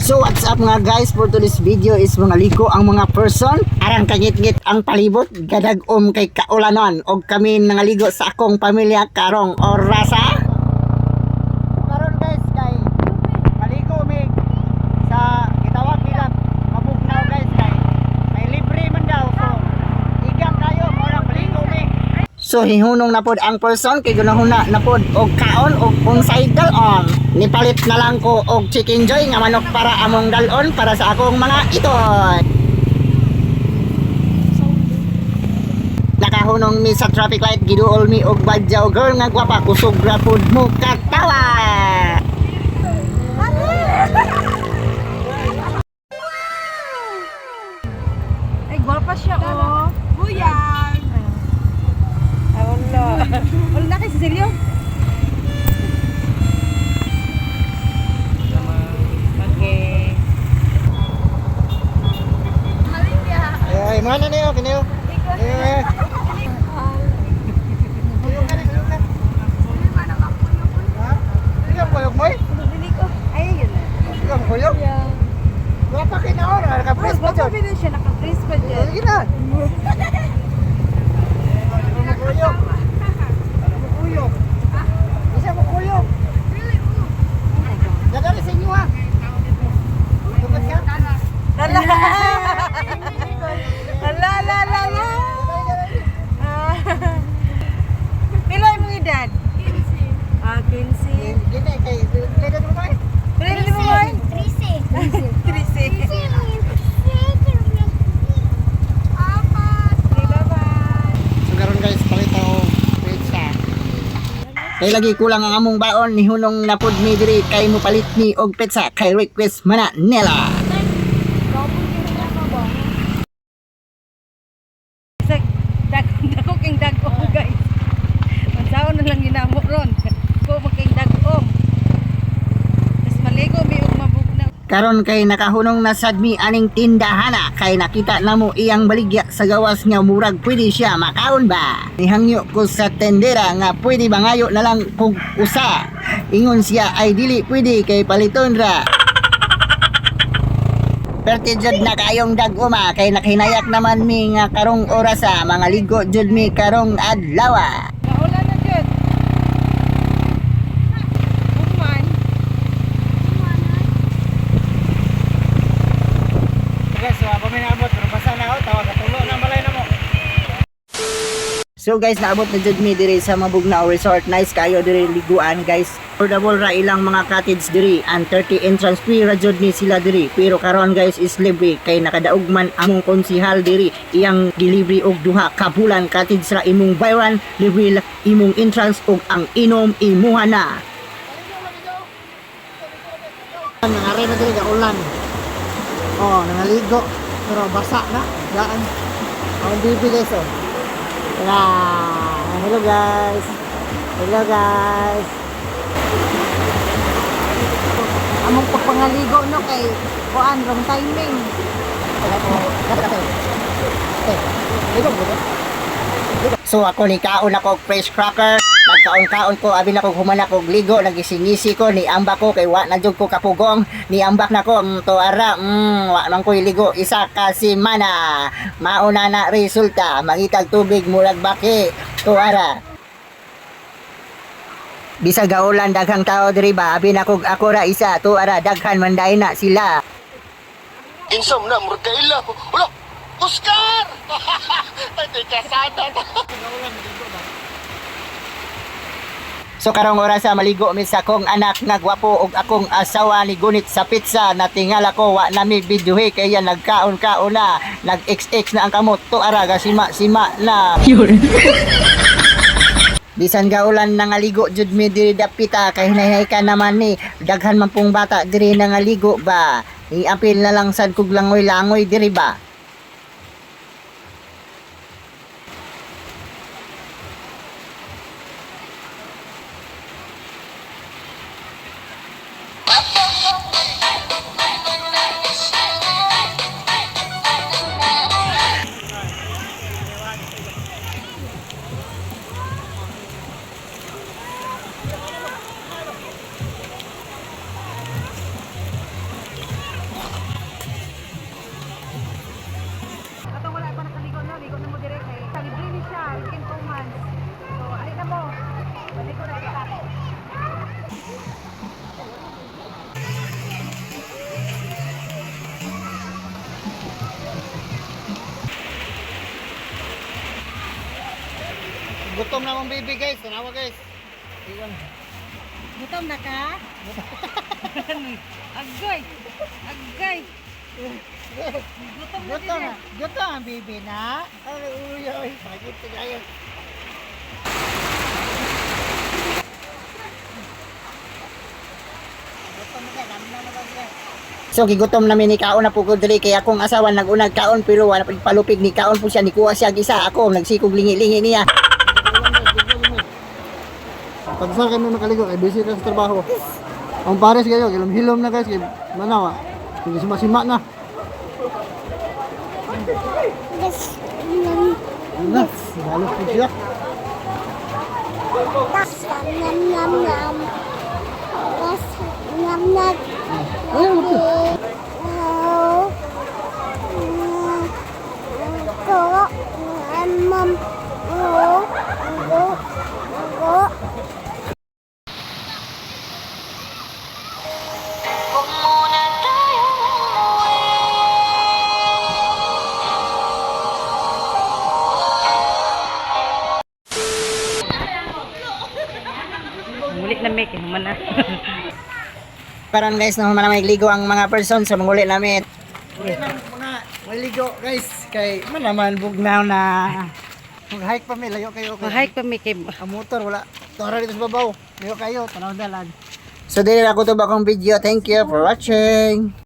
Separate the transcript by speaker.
Speaker 1: So what's up mga guys, for today's video is mga liko ang mga person arang kangit-ngit ang palibot gadag kay kaulanon og kami nangaligo sa akong pamilya karong orasa. Karon guys kay maligo mi sa gitawag nila Mabugnaw guys kay may libre man daw, so igam kayo mo lang maligo mi. So hihunong na pod ang person kay gunahuna na pod og kaon og unsay dalon. Nipalit na lang ko og chicken joy nga manok para among dalon para sa akong mga iton. Nakahunong mi sa traffic light, giduol mi og badyaw girl nga gwapa kusog ra pod mo katawa.
Speaker 2: Ay, gwapa siya, oh. Buyang! Ay, wala. Wala kay Cecilio? Okay.
Speaker 1: Ay, mana niyo, kiniyo. Eh. Kuyog ka. Ha? Ikaw kuyog mo?
Speaker 2: Bili ko. Ay, yun.
Speaker 1: Ikaw kuyog? Gwapa kinaora, naka-press pa
Speaker 2: Gwapa
Speaker 1: dyan.
Speaker 2: din siya, naka-freeze pa dyan.
Speaker 1: Sige na. Kuyog. Kuyog. Isa mo kuyog. Dadali sa inyo ha. Tugot ka?
Speaker 2: Lala! Lala! Pila yung edad? 15. Ah, 15.
Speaker 1: Gini, kay ledan mo tayo.
Speaker 2: Pila mo ba? 13. 13.
Speaker 1: So karon guys, palita o pizza. Kay lagi kulang ang among baon ni hunong napod mi diri kay mo palit mi og pizza kay request mana nila.
Speaker 2: Dako king dagom guys. Mansaon na lang ginamo ron. Ko making dagom. Tapos maligo mi og mabugnaw.
Speaker 1: Karon kay nakahunong na sad mi aning tindahana kay nakita namo iyang baligya sa gawas nga murag pwede siya makaon ba. Nihangyo ko sa tendera nga pwede ba ngayo na lang kog usa. Ingon siya ay dili pwede kay paliton ra. Perti jud na kayong daguma kay nakinayak naman mi nga karong orasa mga ligo jud mi karong adlaw.
Speaker 2: Naulan na jud. Human.
Speaker 1: Okay, so ako may naabot pero basa na ako tawag katulo na balay na mo. So guys, naabot na jud mi diri sa Mabugnaw Resort. Nice kayo diri liguan guys. Affordable ra ilang mga cottage diri and 30 entrance fee ra jud ni sila diri. Pero karon guys is libre kay nakadaog man among konsihal diri iyang delivery og duha ka bulan cottage ra imong bayran, libre imong entrance og ang inom imuha na. Nangari na diri ka ulan. Oh, nangaligo pero basa na. Daan. Ang bibi guys oh. Hello guys. Hello guys.
Speaker 2: Among pagpangaligo no kay kuan wrong timing.
Speaker 1: So ako ni kaon ako fresh cracker. Nagkaon-kaon ko abi na ko humana ko ligo, nagisingisi ko ni ambak ko kay wa na jud ko kapugong. Ni ambak na ko to ara wa man ko ligo isa ka semana. Mauna na resulta, mangitag tubig mulag baki. To ara. Bisag gaulan daghang tao diri ba abi na kog ako ra isa to ara daghan man dai na sila.
Speaker 3: Insam na murkaila. Wala, Oscar! Tay kasada.
Speaker 1: So karong oras sa maligo mi sa akong anak nga gwapo ug akong asawa ni gunit sa pizza na tingala ko wa na mi videohe kaya nagkaon-kaon na nag-XX na ang kamot to ara gasima na. Bisan gaulan nangaligo jud mi diri dapita kay hinahay ka naman ni daghan man pong bata diri nangaligo ba. Iapil na lang sad kog langoy-langoy diri ba. Gutom na akong baby guys. Tanawa guys. Iwan.
Speaker 2: Gutom na ka? Agoy! Agoy! Gutom na din eh.
Speaker 1: Gutom ang baby na. Ay, uy, uy. Pagit ka kayo. So gigutom namin ni kaon na pugod diri kay akong asawa nagunag kaon pero wala pa palupig ni kaon po siya ni kuha siya gisa ako nagsikog lingi-lingi niya.
Speaker 4: Pag sa kami makaligo, ay busy ka sa trabaho. Ang pares kayo, hilom-hilom na guys, kay manawa. Hindi sima-sima na. Na, lalo po siya. Ayun,
Speaker 2: Mulit na make, human na.
Speaker 1: Karon guys na human na magligo ang mga person sa manguli namin.
Speaker 4: mga maligo guys, kay man naman bugnaw na. Mag-hike pa may layo kayo.
Speaker 2: Mahayag pa make.
Speaker 4: Ang motor wala. Tora dito sa babaw. Layo kayo, tanaw dalan.
Speaker 1: So dili na ko to bakong video. Thank you for watching.